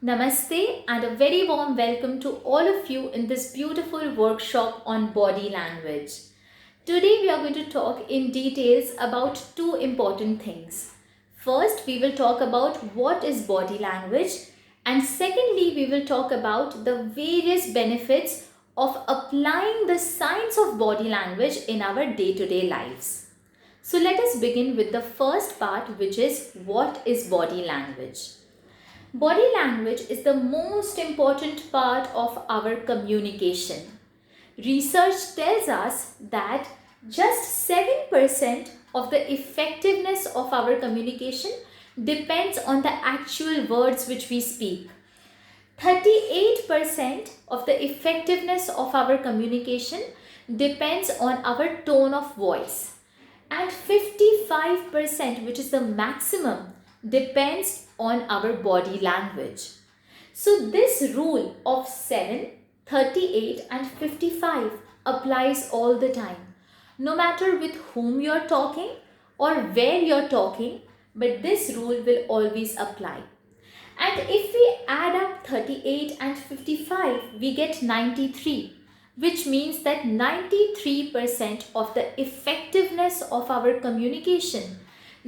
Namaste and a very warm welcome to all of you in this beautiful workshop on body language. Today we are going to talk in details about two important things. First, we will talk about what is body language, and secondly, we will talk about the various benefits of applying the science of body language in our day-to-day lives. So let us begin with the first part, which is what is body language. Body language is the most important part of our communication. Research tells us that just 7% of the effectiveness of our communication depends on the actual words which we speak. 38% of the effectiveness of our communication depends on our tone of voice. And 55%, which is the maximum, depends on our body language. So this rule of 7, 38 and 55 applies all the time. No matter with whom you're talking or where you're talking, but this rule will always apply. And if we add up 38 and 55, we get 93, which means that 93% of the effectiveness of our communication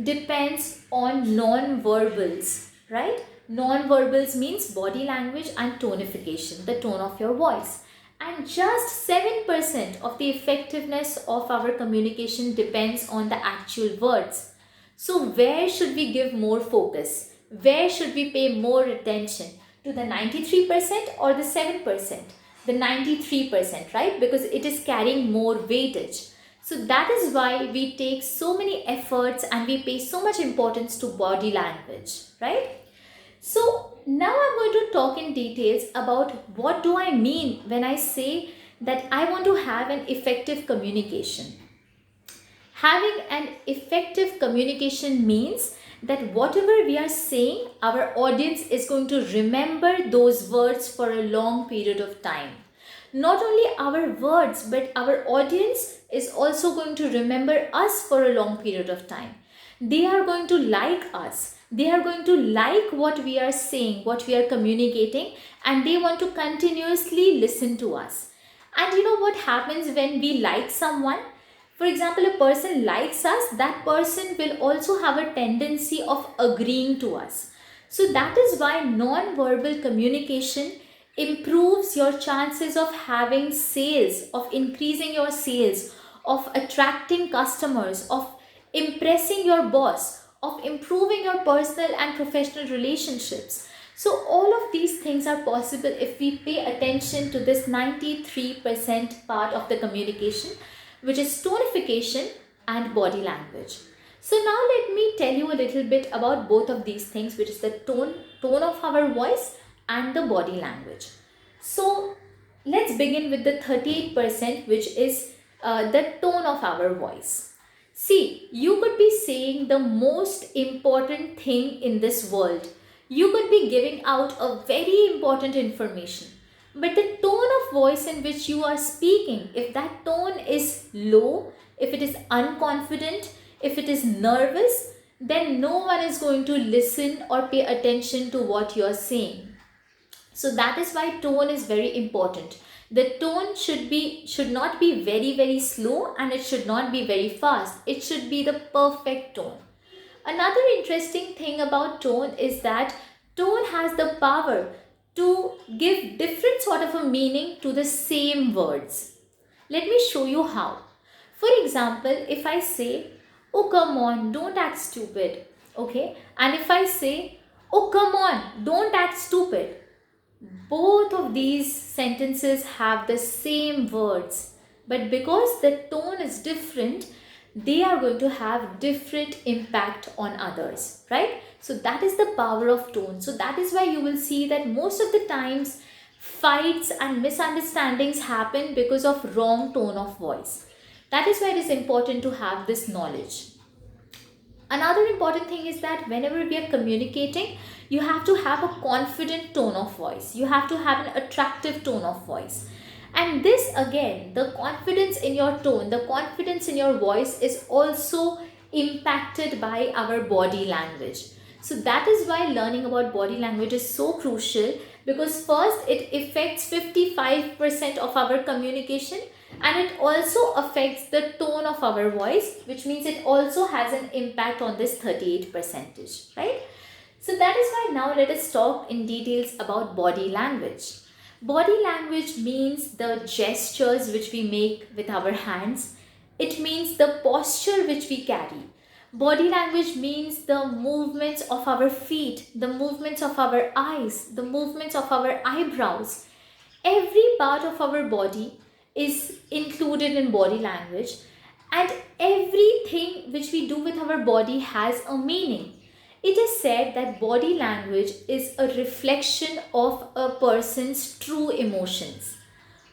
depends on non-verbals, right? Non-verbals means body language and tonification, the tone of your voice. And just 7% of the effectiveness of our communication depends on the actual words. So where should we give more focus? Where should we pay more attention? To the 93% or the 7%? The 93%, right? Because it is carrying more weightage. So that is why we take so many efforts and we pay so much importance to body language, right? So now I'm going to talk in details about what do I mean when I say that I want to have an effective communication. Having an effective communication means that whatever we are saying, our audience is going to remember those words for a long period of time. Not only our words, but our audience is also going to remember us for a long period of time. They are going to like us. They are going to like what we are saying, what we are communicating, and they want to continuously listen to us. And you know what happens when we like someone? For example, a person likes us, that person will also have a tendency of agreeing to us. So that is why non-verbal communication improves your chances of having sales, of increasing your sales, of attracting customers, of impressing your boss, of improving your personal and professional relationships. So all of these things are possible if we pay attention to this 93% part of the communication, which is tonification and body language. So now let me tell you a little bit about both of these things, which is the tone of our voice and the body language. So let's begin with the 38%, which is the tone of our voice. See, you could be saying the most important thing in this world. You could be giving out a very important information. But the tone of voice in which you are speaking, if that tone is low, if it is unconfident, if it is nervous, then no one is going to listen or pay attention to what you are saying. So that is why tone is very important. The tone should not be very slow, and it should not be very fast. It should be the perfect tone. Another interesting thing about tone is that tone has the power to give different sort of a meaning to the same words. Let me show you how. For example, if I say, "Oh come on, don't act stupid," okay? And if I say, "Oh come on, don't act stupid," both of these sentences have the same words, but because the tone is different, they are going to have different impact on others, right? So that is the power of tone. So that is why you will see that most of the times fights and misunderstandings happen because of wrong tone of voice. That is why it is important to have this knowledge. Another important thing is that whenever we are communicating, you have to have a confident tone of voice. You have to have an attractive tone of voice. And this again, the confidence in your tone, the confidence in your voice is also impacted by our body language. So that is why learning about body language is so crucial, because first it affects 55% of our communication, and it also affects the tone of our voice, which means it also has an impact on this 38%, right? So that is why now let us talk in details about body language. Body language means the gestures which we make with our hands. It means the posture which we carry. Body language means the movements of our feet, the movements of our eyes, the movements of our eyebrows. Every part of our body is included in body language, and everything which we do with our body has a meaning. It is said that body language is a reflection of a person's true emotions.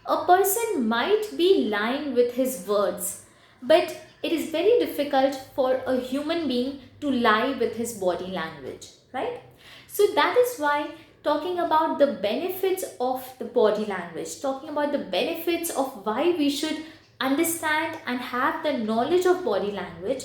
A person might be lying with his words, but it is very difficult for a human being to lie with his body language, right? So that is why talking about the benefits of the body language, talking about the benefits of why we should understand and have the knowledge of body language,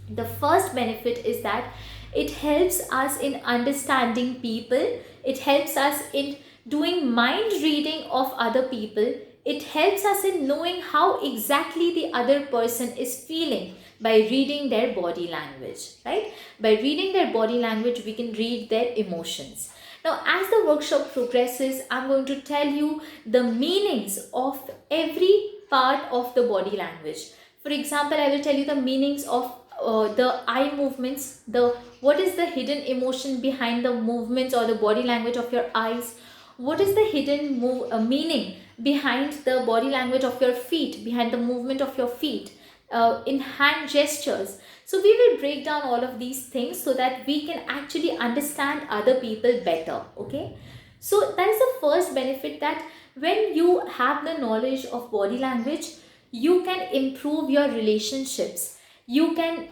the first benefit is that it helps us in understanding people, it helps us in doing mind reading of other people, it helps us in knowing how exactly the other person is feeling by reading their body language, right? By reading their body language, we can read their emotions. Now, as the workshop progresses, I'm going to tell you the meanings of every part of the body language. For example, I will tell you the meanings of the eye movements, the what is the hidden emotion behind the movements or the body language of your eyes, what is the hidden meaning behind the body language of your feet, behind the movement of your feet, in hand gestures. So we will break down all of these things so that we can actually understand other people better, okay? So that is the first benefit, that when you have the knowledge of body language, you can improve your relationships, you can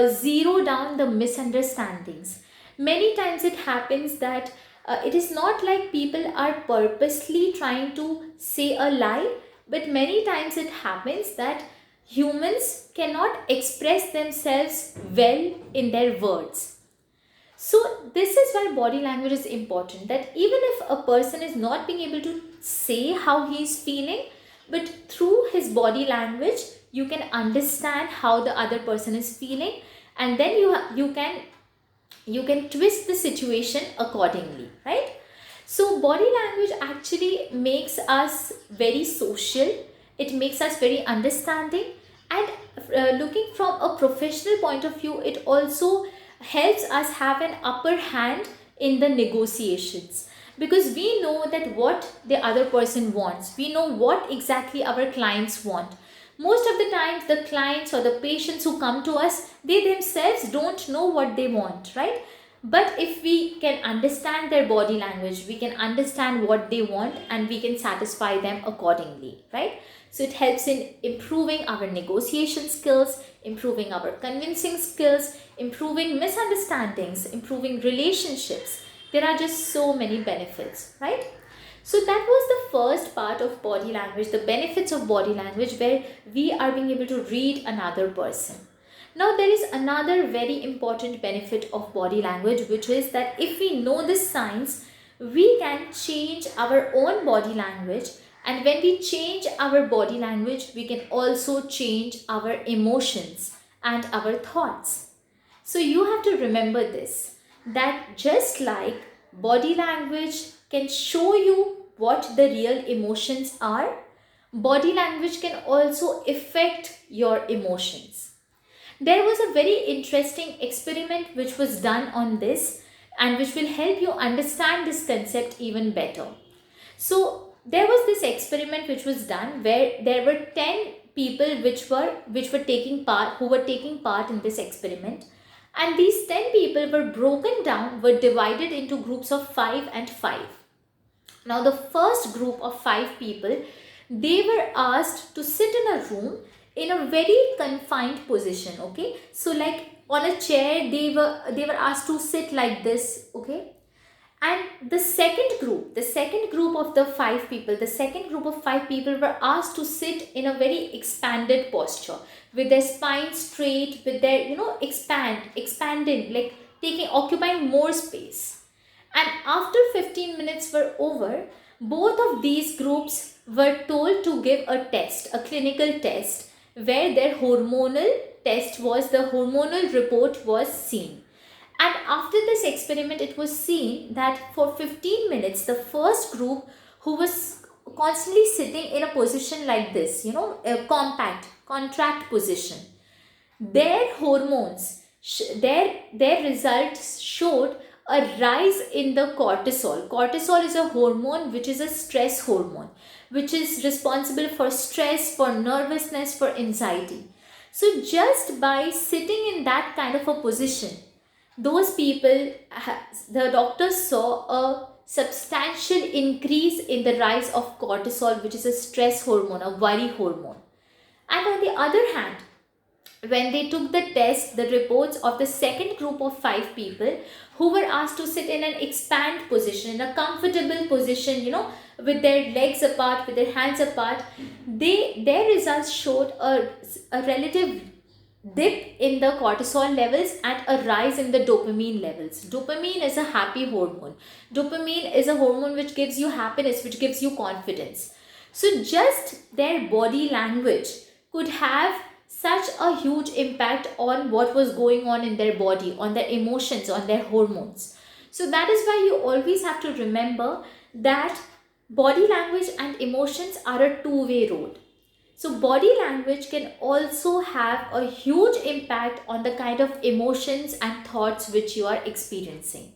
zero down the misunderstandings. Many times it happens that it is not like people are purposely trying to say a lie, but many times it happens that humans cannot express themselves well in their words. So this is why body language is important, that even if a person is not being able to say how he is feeling, but through his body language you can understand how the other person is feeling, and then you can twist the situation accordingly, right? So body language actually makes us very social, it makes us very understanding, and looking from a professional point of view, it also helps us have an upper hand in the negotiations, because we know that what the other person wants, we know what exactly our clients want. Most of the times the clients or the patients who come to us, they themselves don't know what they want, right? But if we can understand their body language, we can understand what they want and we can satisfy them accordingly, right? So it helps in improving our negotiation skills, improving our convincing skills, improving misunderstandings, improving relationships. There are just so many benefits, right? So that was the first part of body language, the benefits of body language, where we are being able to read another person. Now there is another very important benefit of body language, which is that if we know this science, we can change our own body language, and when we change our body language, we can also change our emotions and our thoughts. So you have to remember this, that just like body language can show you what the real emotions are, body language can also affect your emotions. There was a very interesting experiment which was done on this, and which will help you understand this concept even better. So there was this experiment which was done where there were 10 people which were taking part, who were taking part in this experiment, and these 10 people were broken down, were divided into groups of 5 and 5. Now the first group of 5 people, they were asked to sit in a room in a very confined position, okay? So like on a chair, they were asked to sit like this, okay? And the second group of the 5 people, the second group of 5 people were asked to sit in a very expanded posture, with their spine straight, with their, expanding, like occupying more space. And after 15 minutes were over, both of these groups were told to give a test, a clinical test, where their the hormonal report was seen. And after this experiment, it was seen that for 15 minutes, the first group, who was constantly sitting in a position like this, a contract position, their hormones, their results showed a rise in the cortisol. Cortisol is a hormone which is a stress hormone, which is responsible for stress, for nervousness, for anxiety. So just by sitting in that kind of a position, those people, the doctors saw a substantial increase in the rise of cortisol, which is a stress hormone, a worry hormone. And on the other hand, when they took the test, the reports of the second group of 5 people who were asked to sit in an expand position, in a comfortable position, with their legs apart, with their hands apart, their results showed a relative dip in the cortisol levels and a rise in the dopamine levels. Dopamine is a happy hormone. Dopamine is a hormone which gives you happiness, which gives you confidence. So just their body language could have such a huge impact on what was going on in their body, on their emotions, on their hormones. So that is why you always have to remember that body language and emotions are a two-way road. So body language can also have a huge impact on the kind of emotions and thoughts which you are experiencing.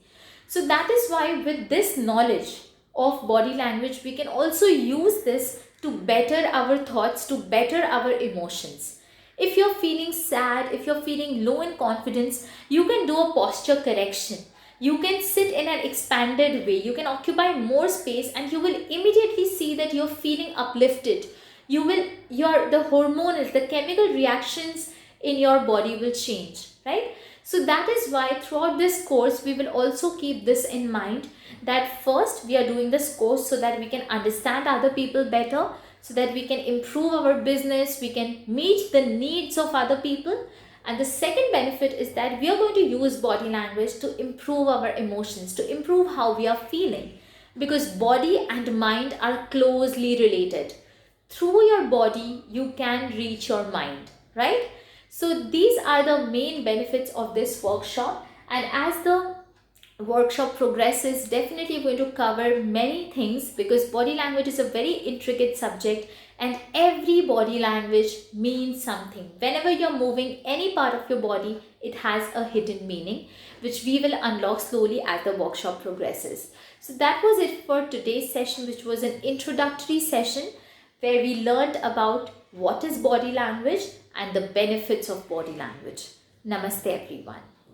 So that is why with this knowledge of body language, we can also use this to better our thoughts, to better our emotions. If you're feeling sad, if you're feeling low in confidence, you can do a posture correction. You can sit in an expanded way. You can occupy more space and you will immediately see that you're feeling uplifted. The hormonal, the chemical reactions in your body will change, right? So that is why throughout this course, we will also keep this in mind, that first we are doing this course so that we can understand other people better, so that we can improve our business, we can meet the needs of other people. And the second benefit is that we are going to use body language to improve our emotions, to improve how we are feeling, because body and mind are closely related. Through your body, you can reach your mind, right? So these are the main benefits of this workshop. And as the workshop progresses, definitely going to cover many things, because body language is a very intricate subject and every body language means something. Whenever you're moving any part of your body, it has a hidden meaning, which we will unlock slowly as the workshop progresses. So that was it for today's session, which was an introductory session where we learned about what is body language and the benefits of body language. Namaste everyone.